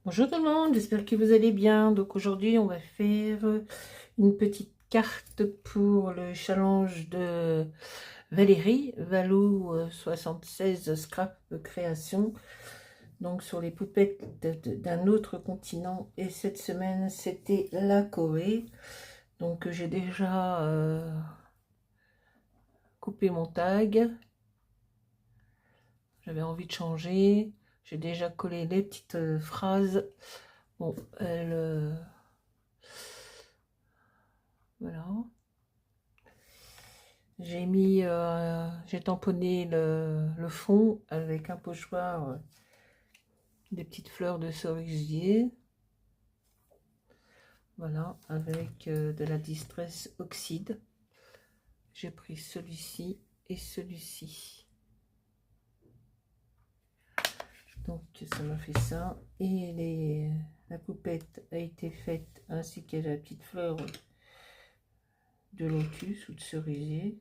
Bonjour tout le monde, j'espère que vous allez bien. Donc aujourd'hui, on va faire une petite carte pour le challenge de Valérie, Valou 76 Scrap Création. Donc sur les poupettes d'un autre continent. Et cette semaine, c'était la Corée. Donc j'ai déjà coupé mon tag. J'avais envie de changer. J'ai déjà collé les petites phrases. Bon, voilà. J'ai tamponné le fond avec un pochoir, des petites fleurs de cerisier. Voilà, avec de la Distress Oxyde. J'ai pris celui-ci et celui-ci. Donc ça m'a fait ça. Et la poupette a été faite ainsi que la petite fleur de lotus ou de cerisier.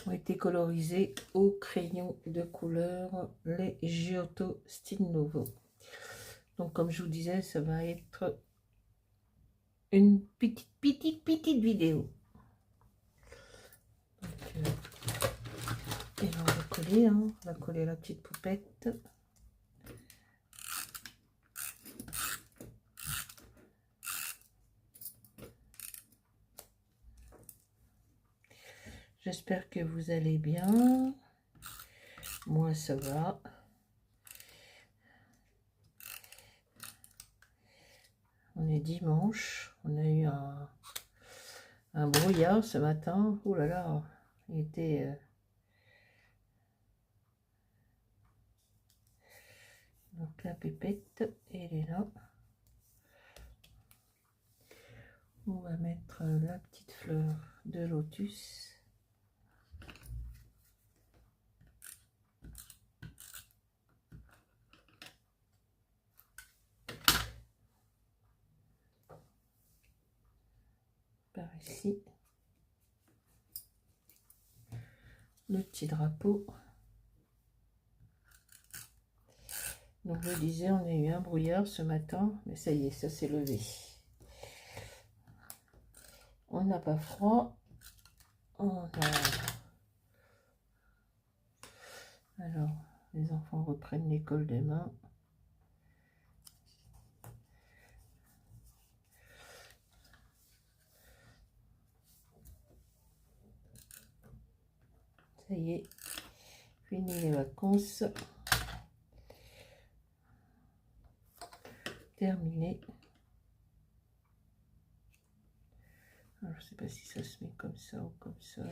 Ont été colorisés au crayon de couleur les Giotto Style Nouveau. Donc comme je vous disais, ça va être une petite vidéo. Donc, et là, on va coller, hein, on va coller la petite poupette. J'espère que vous allez bien. Moi, ça va. On est dimanche. On a eu un brouillard ce matin. Oh là là, il était... Donc la pépette, elle est là. On va mettre la petite fleur de lotus. Par ici. Le petit drapeau. Donc je disais, on a eu un brouillard ce matin, mais ça y est, ça s'est levé. On n'a pas froid. Alors, les enfants reprennent l'école demain. Ça y est, fini les vacances. Terminé. Alors, je ne sais pas si ça se met comme ça ou comme ça.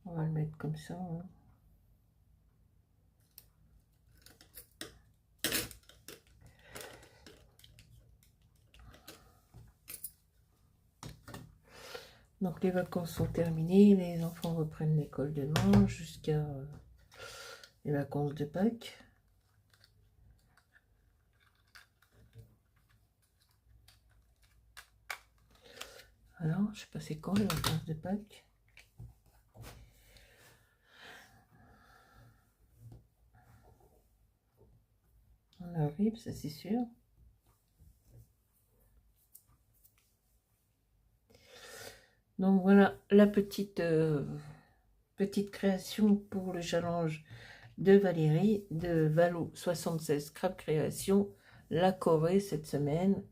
On va le mettre comme ça. Hein. Donc, les vacances sont terminées. Les enfants reprennent l'école demain jusqu'à les vacances de Pâques. Alors, je sais pas c'est quand les vacances de Pâques. On arrive, ça c'est sûr. Donc voilà la petite création pour le challenge de Valérie de Valo 76 Scrap Création, la Corée cette semaine.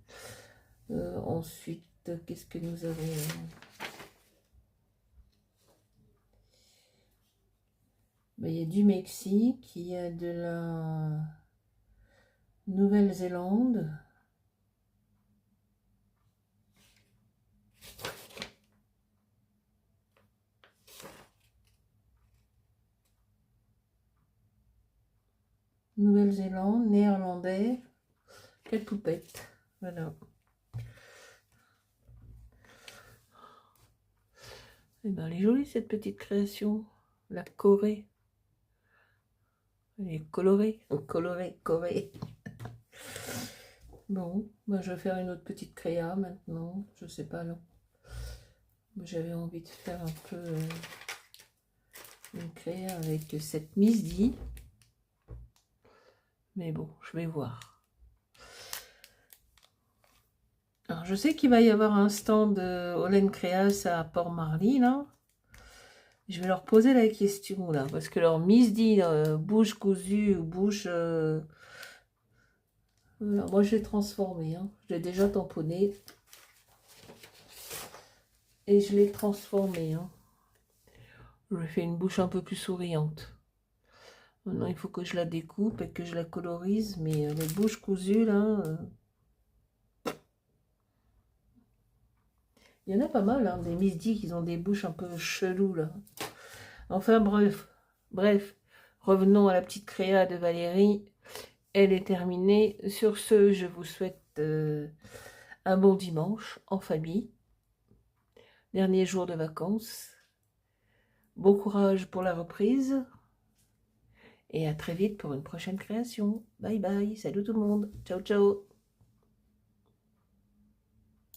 Ensuite, qu'est-ce que nous avons? Ben, il y a du Mexique, il y a de la Nouvelle-Zélande. Nouvelle-Zélande, néerlandais, 4 poupettes. Voilà. Et ben, elle est jolie cette petite création, la Corée. Elle est colorée, Corée. Bon, ben, je vais faire une autre petite créa maintenant. Je sais pas, non. J'avais envie de faire un peu une créa avec cette Miss D. Mais bon, je vais voir. Alors, je sais qu'il va y avoir un stand de Holland Créas à Port-Marly, là. Je vais leur poser la question, là, parce que leur Miss dit bouche cousue ou bouche... Voilà, moi, je l'ai transformé, hein. Je l'ai déjà tamponné. Et je l'ai transformé, hein. Je lui ai fait une bouche un peu plus souriante. Maintenant, il faut que je la découpe et que je la colorise, mais les bouches cousues, là... Il y en a pas mal, hein, des Miss D qui ont des bouches un peu cheloues, là. Enfin, bref, revenons à la petite créa de Valérie. Elle est terminée. Sur ce, je vous souhaite un bon dimanche en famille. Dernier jour de vacances. Bon courage pour la reprise. Et à très vite pour une prochaine création. Bye bye. Salut tout le monde. Ciao, ciao.